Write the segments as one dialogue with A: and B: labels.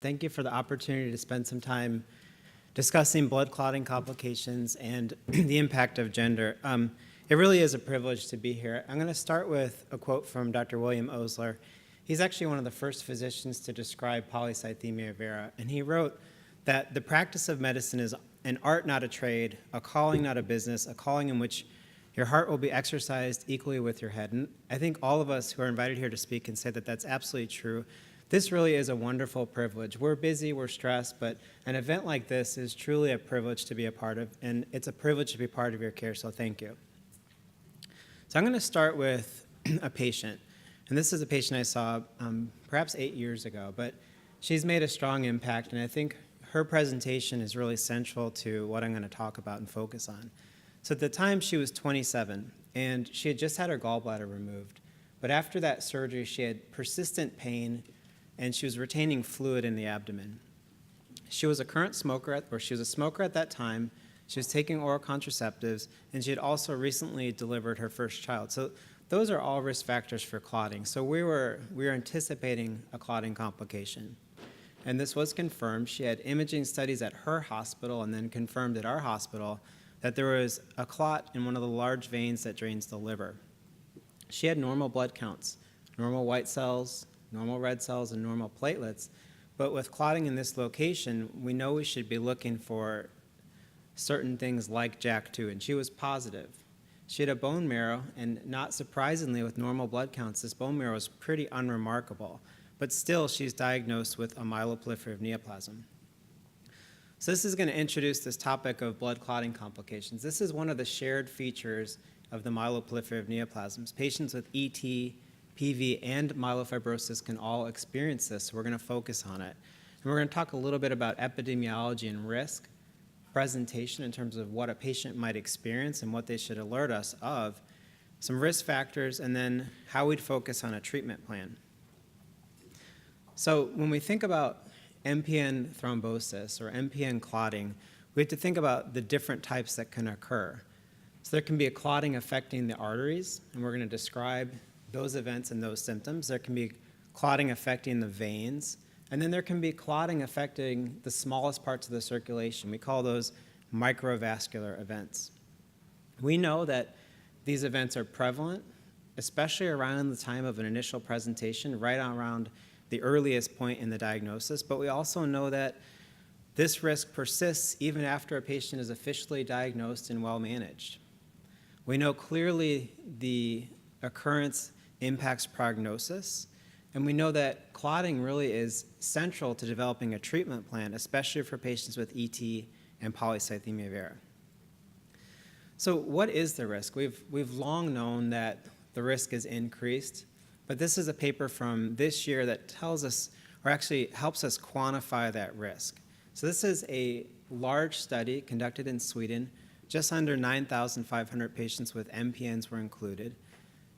A: Thank you for the opportunity to spend some time discussing blood clotting complications and the impact of gender. It really is a privilege to be here. I'm going to start with a quote from Dr. William Osler. He's actually one of the first physicians to describe polycythemia vera, and he wrote that the practice of medicine is an art, not a trade, a calling, not a business, a calling in which your heart will be exercised equally with your head. And I think all of us who are invited here to speak can say that that's absolutely true. This really is a wonderful privilege. We're busy, we're stressed, but an event like this is truly a privilege to be a part of, and it's a privilege to be part of your care, so thank you. So I'm going to start with a patient, and this is a patient I saw perhaps 8 years ago, but she's made a strong impact, and I think her presentation is really central to what I'm going to talk about and focus on. So at the time, she was 27, and she had just had her gallbladder removed, but after that surgery, she had persistent pain, and she was retaining fluid in the abdomen. She was a current smoker, or she was a smoker at that time. She was taking oral contraceptives, and she had also recently delivered her first child. So those are all risk factors for clotting. So we were anticipating a clotting complication. And this was confirmed. She had imaging studies at her hospital and then confirmed at our hospital that there was a clot in one of the large veins that drains the liver. She had normal blood counts, normal white cells, normal red cells, and normal platelets. But with clotting in this location, we know we should be looking for certain things like JAK2, and she was positive. She had a bone marrow, and not surprisingly, with normal blood counts, this bone marrow was pretty unremarkable. But still, she's diagnosed with a myeloproliferative neoplasm. So this is going to introduce this topic of blood clotting complications. This is one of the shared features of the myeloproliferative neoplasms. Patients with ET, PV, and myelofibrosis can all experience this, so we're going to focus on it. And we're going to talk a little bit about epidemiology and risk, presentation in terms of what a patient might experience and what they should alert us of, some risk factors, and then how we'd focus on a treatment plan. So when we think about MPN thrombosis or MPN clotting, we have to think about the different types that can occur. So there can be a clotting affecting the arteries, and we're going to describe those events and those symptoms. There can be clotting affecting the veins, and then there can be clotting affecting the smallest parts of the circulation. We call those microvascular events. We know that these events are prevalent, especially around the time of an initial presentation, right around the earliest point in the diagnosis, but we also know that this risk persists even after a patient is officially diagnosed and well managed. We know clearly the occurrence impacts prognosis, and we know that clotting really is central to developing a treatment plan, especially for patients with ET and polycythemia vera. So what is the risk? We've long known that the risk is increased, but this is a paper from this year that tells us, or actually helps us quantify that risk. So this is a large study conducted in Sweden. Just under 9,500 patients with MPNs were included.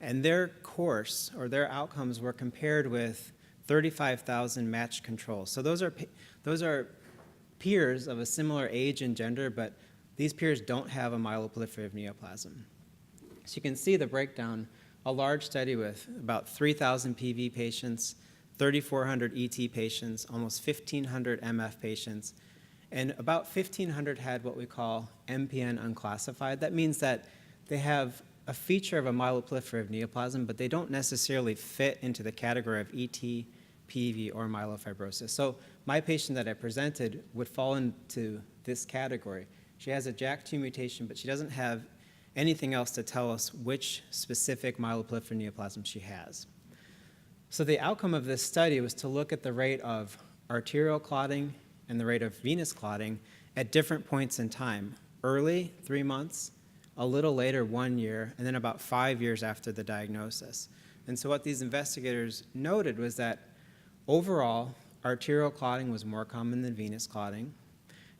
A: And their course, or their outcomes, were compared with 35,000 matched controls. So those are peers of a similar age and gender, but these peers don't have a myeloproliferative neoplasm. So you can see the breakdown. A large study with about 3,000 PV patients, 3,400 ET patients, almost 1,500 MF patients, and about 1,500 had what we call MPN unclassified. That means that they have a feature of a myeloproliferative neoplasm, but they don't necessarily fit into the category of ET, PV, or myelofibrosis. So my patient that I presented would fall into this category. She has a JAK2 mutation, but she doesn't have anything else to tell us which specific myeloproliferative neoplasm she has. So the outcome of this study was to look at the rate of arterial clotting and the rate of venous clotting at different points in time, early, 3 months, a little later, 1 year, and then about 5 years after the diagnosis. And so what these investigators noted was that overall, arterial clotting was more common than venous clotting.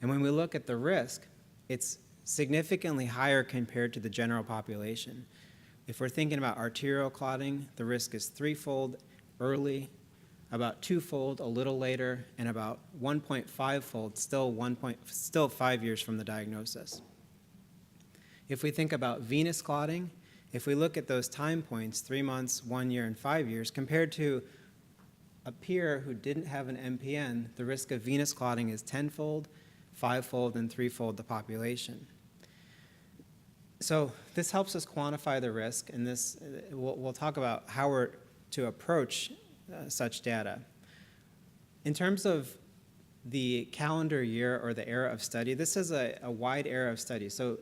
A: And when we look at the risk, it's significantly higher compared to the general population. If we're thinking about arterial clotting, the risk is threefold early, about twofold a little later, and about 1.5-fold still 5 years from the diagnosis. If we think about venous clotting, if we look at those time points, 3 months, 1 year, and 5 years, compared to a peer who didn't have an MPN, the risk of venous clotting is 10-fold, 5-fold, and 3-fold the population. So this helps us quantify the risk, and this we'll talk about how we're to approach such data. In terms of the calendar year or the era of study, this is a wide era of study. So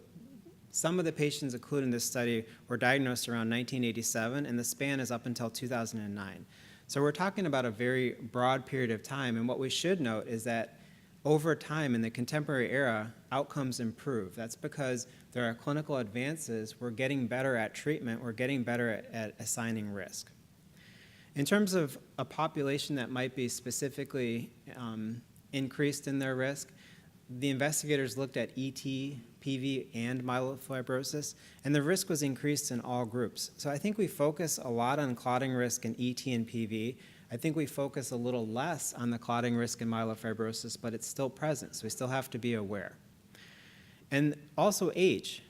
A: some of the patients included in this study were diagnosed around 1987, and the span is up until 2009. So we're talking about a very broad period of time, and what we should note is that over time in the contemporary era, outcomes improve. That's because there are clinical advances. We're getting better at treatment. We're getting better at assigning risk. In terms of a population that might be specifically increased in their risk, the investigators looked at ET, PV, and myelofibrosis, and the risk was increased in all groups. So I think we focus a lot on clotting risk in ET and PV. I think we focus a little less on the clotting risk in myelofibrosis, but it's still present, so we still have to be aware. And also age.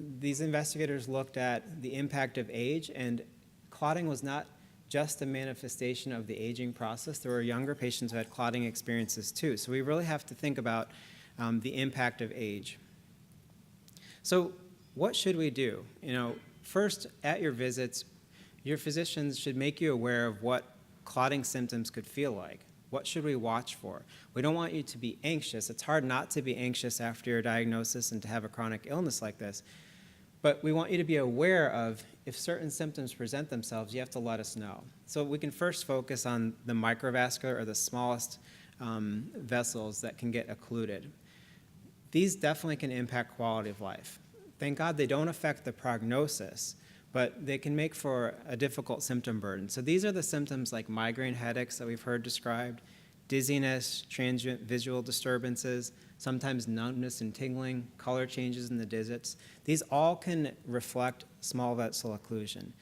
A: These investigators looked at the impact of age, and clotting was not just a manifestation of the aging process. There were younger patients who had clotting experiences too. So we really have to think about the impact of age. So what should we do? First, at your visits, your physicians should make you aware of what clotting symptoms could feel like. What should we watch for? We don't want you to be anxious. It's hard not to be anxious after your diagnosis and to have a chronic illness like this. But we want you to be aware of if certain symptoms present themselves, you have to let us know. So we can first focus on the microvascular or the smallest vessels that can get occluded. These definitely can impact quality of life. Thank God they don't affect the prognosis, but they can make for a difficult symptom burden. So these are the symptoms like migraine headaches that we've heard described, dizziness, transient visual disturbances, sometimes numbness and tingling, color changes in the digits. These all can reflect small vessel occlusion.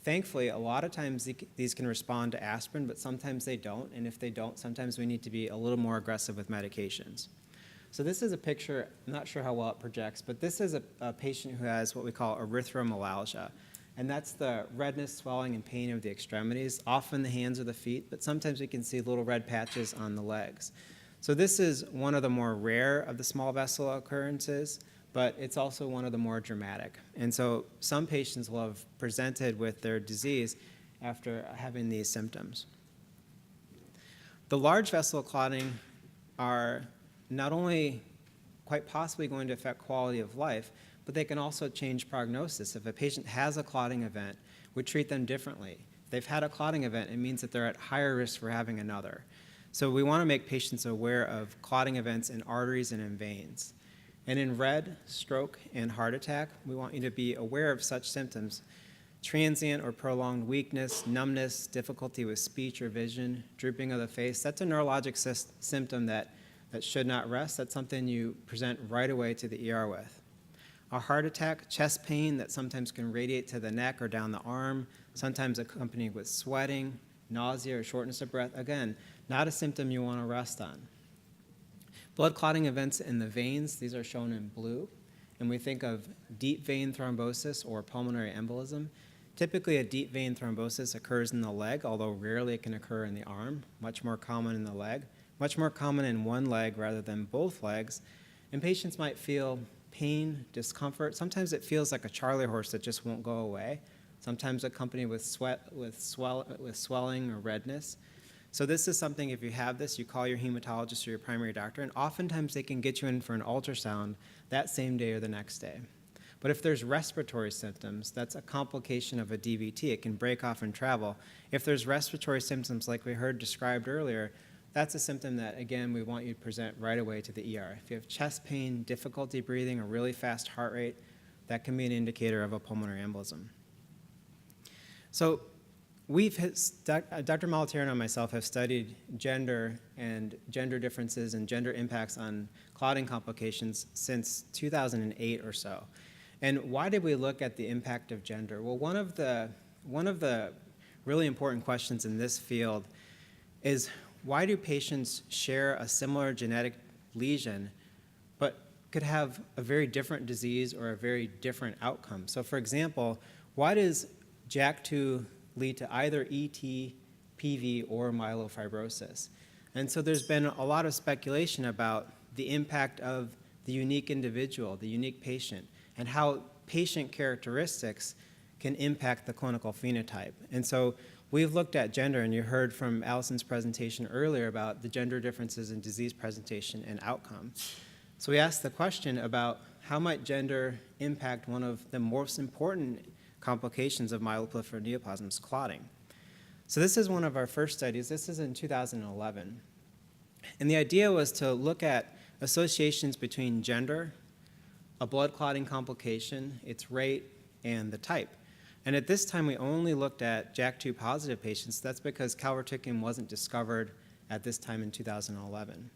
A: Thankfully, a lot of times these can respond to aspirin, but sometimes they don't, and if they don't, sometimes we need to be a little more aggressive with medications. So this is a picture, I'm not sure how well it projects, but this is a patient who has what we call erythromelalgia, and that's the redness, swelling, and pain of the extremities, often the hands or the feet, but sometimes we can see little red patches on the legs. So this is one of the more rare of the small vessel occurrences, but it's also one of the more dramatic. And so some patients will have presented with their disease after having these symptoms. The large vessel clotting are not only quite possibly going to affect quality of life, but they can also change prognosis. If a patient has a clotting event, we treat them differently. If they've had a clotting event, it means that they're at higher risk for having another. So we want to make patients aware of clotting events in arteries and in veins. And in red, stroke, and heart attack, we want you to be aware of such symptoms: transient or prolonged weakness, numbness, difficulty with speech or vision, drooping of the face. That's a neurologic symptom that should not rest. That's something you present right away to the ER with. A heart attack, chest pain that sometimes can radiate to the neck or down the arm, sometimes accompanied with sweating, nausea, or shortness of breath. Again, not a symptom you want to rest on. Blood clotting events in the veins, these are shown in blue. And we think of deep vein thrombosis or pulmonary embolism. Typically, a deep vein thrombosis occurs in the leg, although rarely it can occur in the arm, much more common in the leg. Much more common in one leg rather than both legs. And patients might feel pain, discomfort. Sometimes it feels like a Charlie horse that just won't go away. Sometimes accompanied with swelling or redness. So this is something, if you have this, you call your hematologist or your primary doctor, and oftentimes they can get you in for an ultrasound that same day or the next day. But if there's respiratory symptoms, that's a complication of a DVT. It can break off and travel. If there's respiratory symptoms like we heard described earlier, that's a symptom that, again, we want you to present right away to the ER. If you have chest pain, difficulty breathing, a really fast heart rate, that can be an indicator of a pulmonary embolism. So Dr. Malatiero and myself have studied gender and gender differences and gender impacts on clotting complications since 2008 or so. And why did we look at the impact of gender? Well, one of the really important questions in this field is, why do patients share a similar genetic lesion but could have a very different disease or a very different outcome? So for example, why does JAK2 lead to either ET, PV or myelofibrosis. And so there's been a lot of speculation about the impact of the unique individual, the unique patient, and how patient characteristics can impact the clinical phenotype. And so we've looked at gender, and you heard from Allison's presentation earlier about the gender differences in disease presentation and outcome. So we asked the question about how might gender impact one of the most important complications of myeloproliferative neoplasms, clotting. So this is one of our first studies. This is in 2011. And the idea was to look at associations between gender, a blood clotting complication, its rate, and the type. And at this time, we only looked at JAK2 positive patients. That's because calreticulin wasn't discovered at this time in 2011.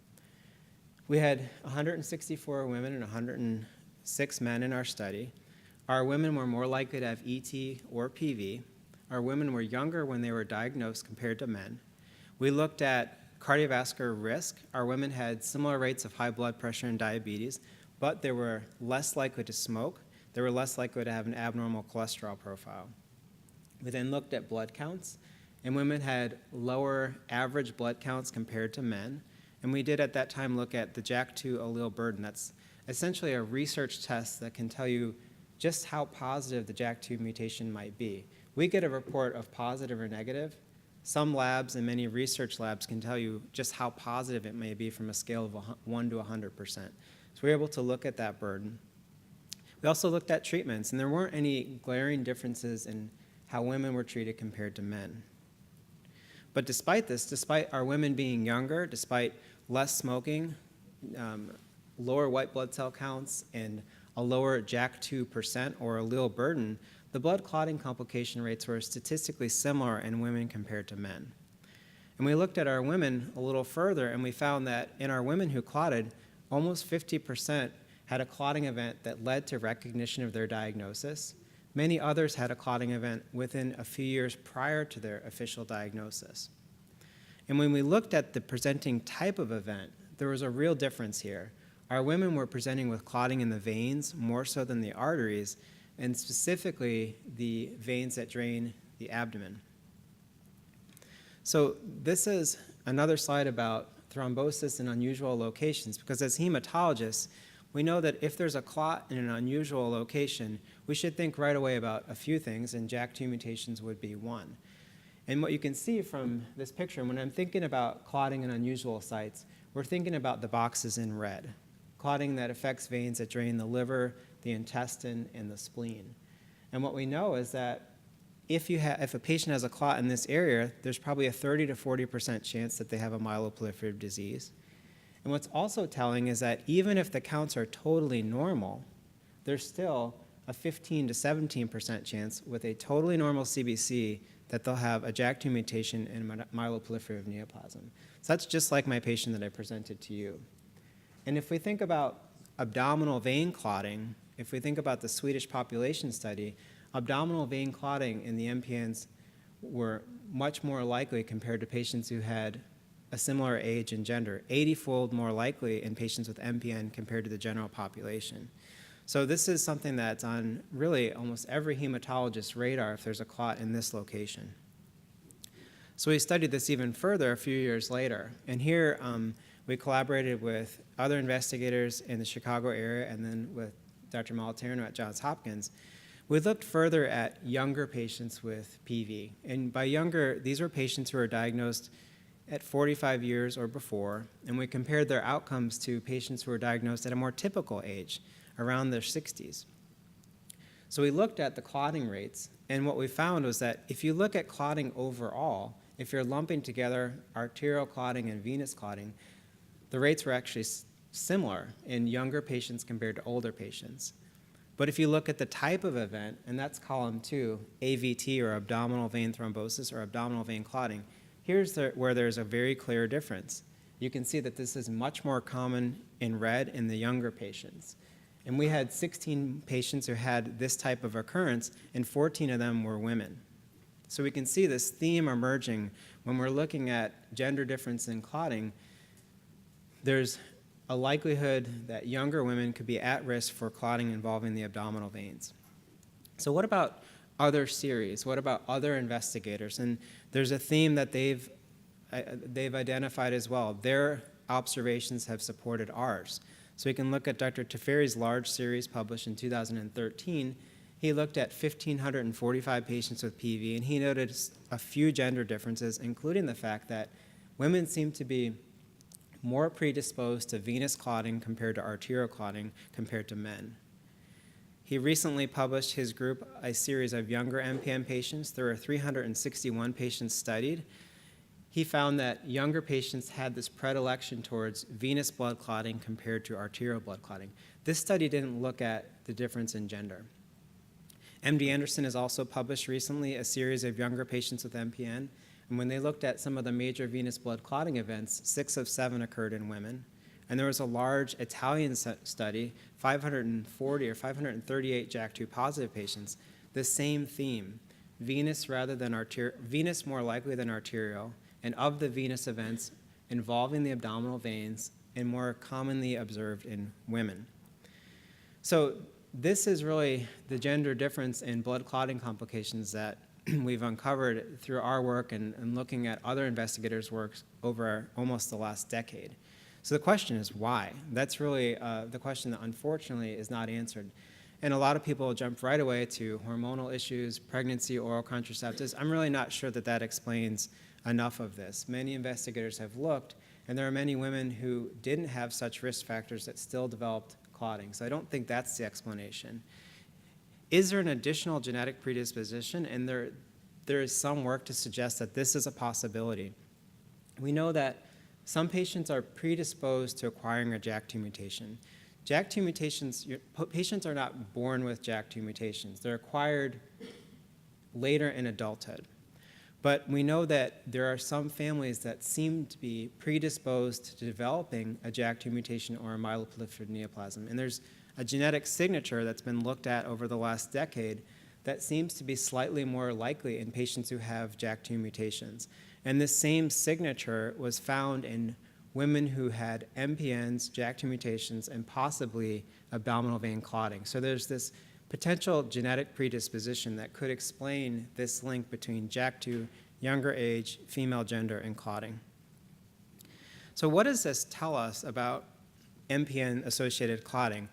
A: We had 164 women and 106 men in our study. Our women were more likely to have ET or PV. Our women were younger when they were diagnosed compared to men. We looked at cardiovascular risk. Our women had similar rates of high blood pressure and diabetes, but they were less likely to smoke. They were less likely to have an abnormal cholesterol profile. We then looked at blood counts, and women had lower average blood counts compared to men. And we did at that time look at the JAK2 allele burden. That's essentially a research test that can tell you just how positive the JAK2 mutation might be. We get a report of positive or negative. Some labs and many research labs can tell you just how positive it may be from a scale of 1 to 100%. So we were able to look at that burden. We also looked at treatments, and there weren't any glaring differences in how women were treated compared to men. But despite this, despite our women being younger, despite less smoking, lower white blood cell counts, and a lower JAK2% or allele burden, the blood clotting complication rates were statistically similar in women compared to men. And we looked at our women a little further, and we found that in our women who clotted, almost 50% had a clotting event that led to recognition of their diagnosis. Many others had a clotting event within a few years prior to their official diagnosis. And when we looked at the presenting type of event, there was a real difference here. Our women were presenting with clotting in the veins more so than the arteries, and specifically the veins that drain the abdomen. So this is another slide about thrombosis in unusual locations, because as hematologists, we know that if there's a clot in an unusual location, we should think right away about a few things, and JAK2 mutations would be one. And what you can see from this picture, when I'm thinking about clotting in unusual sites, we're thinking about the boxes in red, clotting that affects veins that drain the liver, the intestine, and the spleen. And what we know is that if a patient has a clot in this area, there's probably a 30 to 40% chance that they have a myeloproliferative disease. And what's also telling is that even if the counts are totally normal, there's still a 15 to 17% chance with a totally normal CBC that they'll have a JAK2 mutation in myeloproliferative neoplasm. So that's just like my patient that I presented to you. And if we think about abdominal vein clotting, if we think about the Swedish population study, abdominal vein clotting in the MPNs were much more likely compared to patients who had a similar age and gender, 80-fold more likely in patients with MPN compared to the general population. So this is something that's on really almost every hematologist's radar if there's a clot in this location. So we studied this even further a few years later. And here we collaborated with other investigators in the Chicago area and then with Dr. Moliterno at Johns Hopkins. We looked further at younger patients with PV. And by younger, these were patients who were diagnosed at 45 years or before, and we compared their outcomes to patients who were diagnosed at a more typical age, around their 60s. So we looked at the clotting rates, and what we found was that if you look at clotting overall, if you're lumping together arterial clotting and venous clotting, the rates were actually similar in younger patients compared to older patients. But if you look at the type of event, and that's column 2, AVT or abdominal vein thrombosis or abdominal vein clotting, here's where there's a very clear difference. You can see that this is much more common in red in the younger patients. And we had 16 patients who had this type of occurrence, and 14 of them were women. So we can see this theme emerging when we're looking at gender difference in clotting. There's a likelihood that younger women could be at risk for clotting involving the abdominal veins. So what about other series? What about other investigators? And there's a theme that they've identified as well. Their observations have supported ours. So we can look at Dr. Teferi's large series published in 2013. He looked at 1,545 patients with PV, and he noted a few gender differences, including the fact that women seem to be more predisposed to venous clotting compared to arterial clotting compared to men. He recently published his group a series of younger MPN patients. There were 361 patients studied. He found that younger patients had this predilection towards venous blood clotting compared to arterial blood clotting. This study didn't look at the difference in gender. MD Anderson has also published recently a series of younger patients with MPN, and when they looked at some of the major venous blood clotting events, 6 of 7 occurred in women. And there was a large Italian study, 540 or 538 JAK2 positive patients, the same theme, venous rather than venous more likely than arterial, and of the venous events involving the abdominal veins and more commonly observed in women. So this is really the gender difference in blood clotting complications that we've uncovered through our work and looking at other investigators' works over almost the last decade. So the question is why? That's really the question that unfortunately is not answered. And a lot of people jump right away to hormonal issues, pregnancy, oral contraceptives. I'm really not sure that that explains enough of this. Many investigators have looked, and there are many women who didn't have such risk factors that still developed clotting. So I don't think that's the explanation. Is there an additional genetic predisposition? And there is some work to suggest that this is a possibility. We know that some patients are predisposed to acquiring a JAK2 mutation. JAK2 mutations, patients are not born with JAK2 mutations. They're acquired later in adulthood. But we know that there are some families that seem to be predisposed to developing a JAK2 mutation or a myeloproliferative neoplasm. And there's a genetic signature that's been looked at over the last decade that seems to be slightly more likely in patients who have JAK2 mutations. And this same signature was found in women who had MPNs, JAK2 mutations, and possibly abdominal vein clotting. So there's this potential genetic predisposition that could explain this link between JAK2, younger age, female gender, and clotting. So what does this tell us about MPN-associated clotting?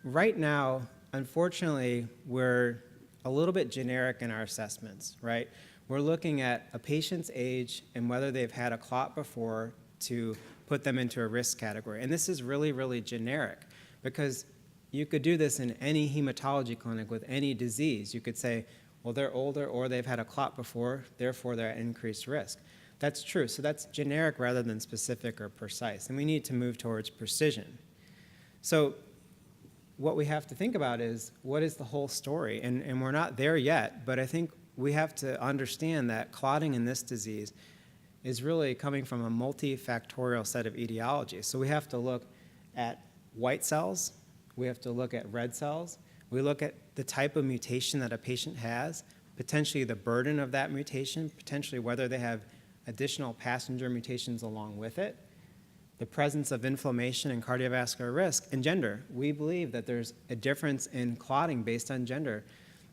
A: Right now, unfortunately, we're a little bit generic in our assessments, right? We're looking at a patient's age and whether they've had a clot before to put them into a risk category. And this is really, really generic because you could do this in any hematology clinic with any disease. You could say, well, they're older or they've had a clot before, therefore they're at increased risk. That's true. So that's generic rather than specific or precise. And we need to move towards precision. So what we have to think about is what is the whole story? And we're not there yet, but I think we have to understand that clotting in this disease is really coming from a multifactorial set of etiologies. So we have to look at white cells, we have to look at red cells, we look at the type of mutation that a patient has, potentially the burden of that mutation, potentially whether they have additional passenger mutations along with it, the presence of inflammation and cardiovascular risk, and gender. We believe that there's a difference in clotting based on gender.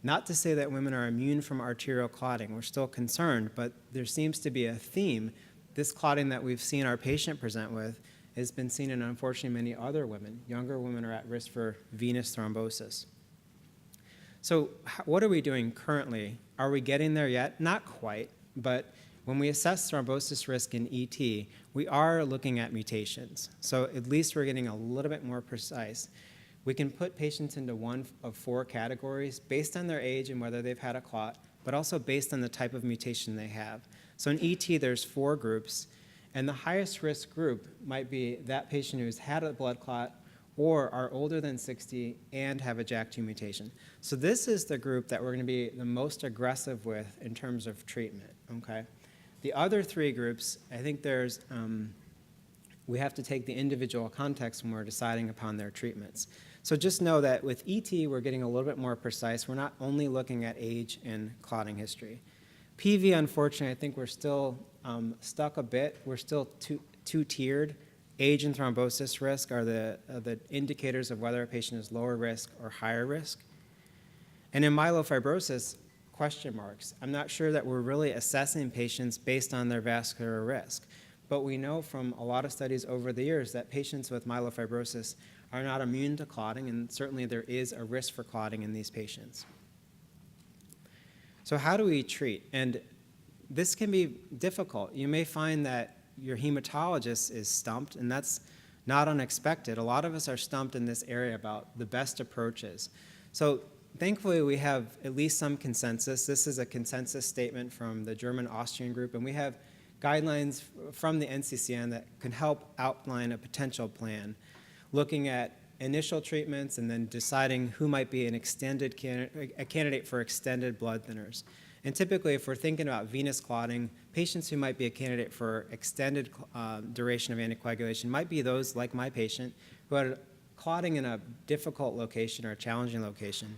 A: Not to say that women are immune from arterial clotting. We're still concerned, but there seems to be a theme. This clotting that we've seen our patient present with has been seen in, unfortunately, many other women. Younger women are at risk for venous thrombosis. So what are we doing currently? Are we getting there yet? Not quite, but when we assess thrombosis risk in ET, we are looking at mutations. So at least we're getting a little bit more precise. We can put patients into one of 4 categories based on their age and whether they've had a clot, but also based on the type of mutation they have. So in ET, there's 4 groups, and the highest risk group might be that patient who's had a blood clot or are older than 60 and have a JAK2 mutation. So this is the group that we're going to be the most aggressive with in terms of treatment, okay? The other 3 groups, I think there's, we have to take the individual context when we're deciding upon their treatments. So just know that with ET, we're getting a little bit more precise. We're not only looking at age and clotting history. PV, unfortunately, I think we're still stuck a bit. We're still two-tiered. Age and thrombosis risk are the indicators of whether a patient is lower risk or higher risk. And in myelofibrosis, question marks. I'm not sure that we're really assessing patients based on their vascular risk. But we know from a lot of studies over the years that patients with myelofibrosis are not immune to clotting, and certainly there is a risk for clotting in these patients. So how do we treat? And this can be difficult. You may find that your hematologist is stumped, and that's not unexpected. A lot of us are stumped in this area about the best approaches. So thankfully, we have at least some consensus. This is a consensus statement from the German-Austrian group, and we have guidelines from the NCCN that can help outline a potential plan, looking at initial treatments and then deciding who might be a candidate for extended blood thinners. And typically, if we're thinking about venous clotting, patients who might be a candidate for extended duration of anticoagulation might be those, like my patient, who had clotting in a difficult location or a challenging location,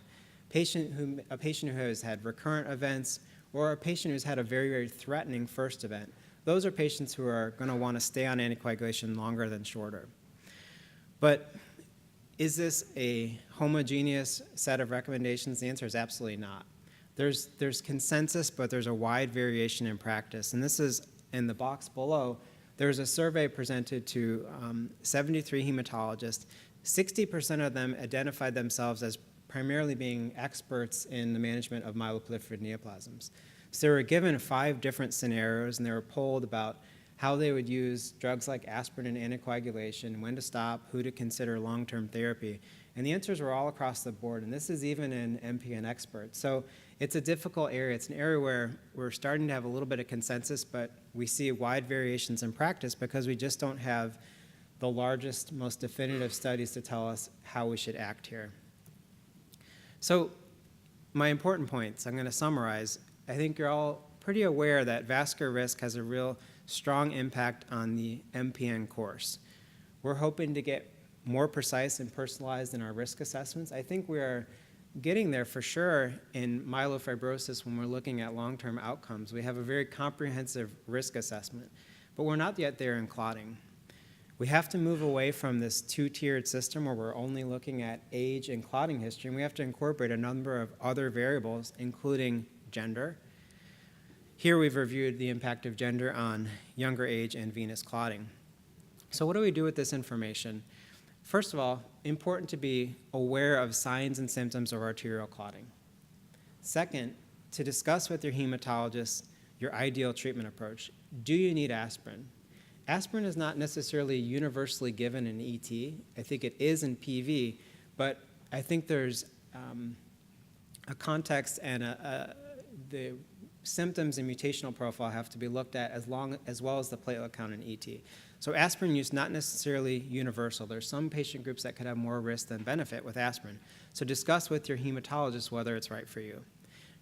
A: a patient who has had recurrent events, or a patient who's had a very, very threatening first event. Those are patients who are going to want to stay on anticoagulation longer than shorter. But is this a homogeneous set of recommendations? The answer is absolutely not. There's consensus, but there's a wide variation in practice. And this is in the box below. There's a survey presented to 73 hematologists. 60% of them identified themselves as primarily being experts in the management of myeloproliferative neoplasms. So they were given 5 different scenarios, and they were polled about how they would use drugs like aspirin and anticoagulation, when to stop, who to consider long-term therapy. And the answers were all across the board, and this is even in MPN experts. So it's a difficult area. It's an area where we're starting to have a little bit of consensus, but we see wide variations in practice because we just don't have the largest, most definitive studies to tell us how we should act here. So my important points, I'm going to summarize. I think you're all pretty aware that vascular risk has a real strong impact on the MPN course. We're hoping to get more precise and personalized in our risk assessments. I think we are getting there for sure in myelofibrosis when we're looking at long-term outcomes. We have a very comprehensive risk assessment, but we're not yet there in clotting. We have to move away from this 2-tiered system where we're only looking at age and clotting history, and we have to incorporate a number of other variables, including gender. Here we've reviewed the impact of gender on younger age and venous clotting. So what do we do with this information? First of all, important to be aware of signs and symptoms of arterial clotting. Second, to discuss with your hematologist your ideal treatment approach. Do you need aspirin? Aspirin is not necessarily universally given in ET. I think it is in PV, but I think there's a context and the symptoms and mutational profile have to be looked at as well as the platelet count in ET. So aspirin use not necessarily universal. There's some patient groups that could have more risk than benefit with aspirin. So discuss with your hematologist whether it's right for you.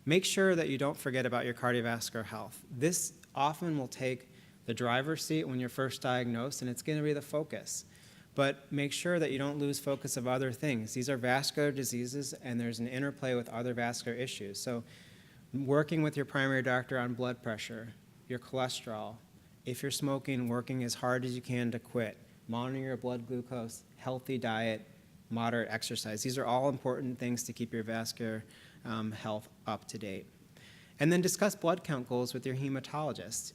A: Make sure that you don't forget about your cardiovascular health. This often will take the driver's seat when you're first diagnosed, and it's going to be the focus. But make sure that you don't lose focus of other things. These are vascular diseases, and there's an interplay with other vascular issues. So working with your primary doctor on blood pressure, your cholesterol, if you're smoking, working as hard as you can to quit, monitoring your blood glucose, healthy diet, moderate exercise. These are all important things to keep your vascular health up to date. And then discuss blood count goals with your hematologist.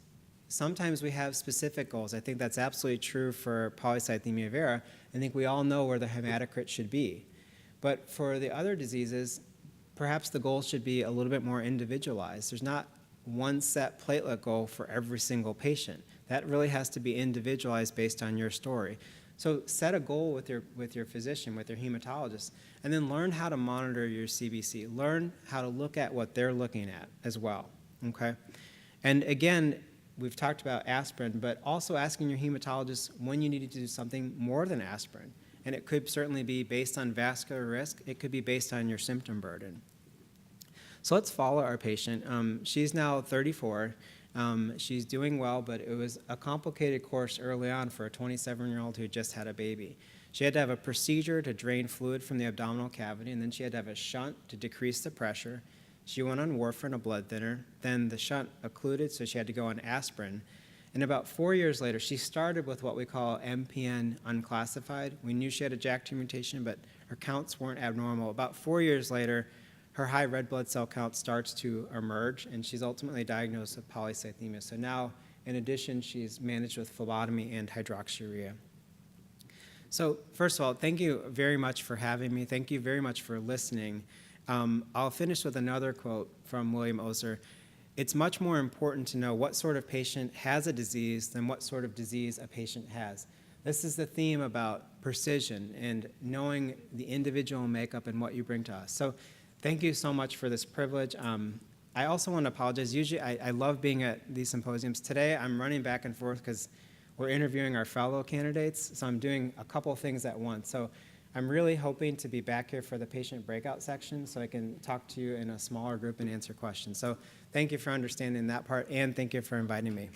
A: Sometimes we have specific goals. I think that's absolutely true for polycythemia vera. I think we all know where the hematocrit should be. But for the other diseases, perhaps the goals should be a little bit more individualized. There's not one set platelet goal for every single patient. That really has to be individualized based on your story. So set a goal with your physician, with your hematologist, and then learn how to monitor your CBC. Learn how to look at what they're looking at as well, okay? And again, we've talked about aspirin, but also asking your hematologist when you need to do something more than aspirin. And it could certainly be based on vascular risk. It could be based on your symptom burden. So let's follow our patient. She's now 34. She's doing well, but it was a complicated course early on for a 27-year-old who just had a baby. She had to have a procedure to drain fluid from the abdominal cavity, and then she had to have a shunt to decrease the pressure. She went on warfarin, a blood thinner. Then the shunt occluded, so she had to go on aspirin. And about 4 years later, she started with what we call MPN unclassified. We knew she had a JAK2 mutation, but her counts weren't abnormal. About 4 years later, her high red blood cell count starts to emerge, and she's ultimately diagnosed with polycythemia. So now, in addition, she's managed with phlebotomy and hydroxyurea. So first of all, thank you very much for having me. Thank you very much for listening. I'll finish with another quote from William Osler. It's much more important to know what sort of patient has a disease than what sort of disease a patient has. This is the theme about precision and knowing the individual makeup and what you bring to us. So thank you so much for this privilege. I also want to apologize. Usually I love being at these symposiums. Today I'm running back and forth because we're interviewing our fellow candidates, so I'm doing a couple of things at once. So I'm really hoping to be back here for the patient breakout section so I can talk to you in a smaller group and answer questions. So thank you for understanding that part, and thank you for inviting me.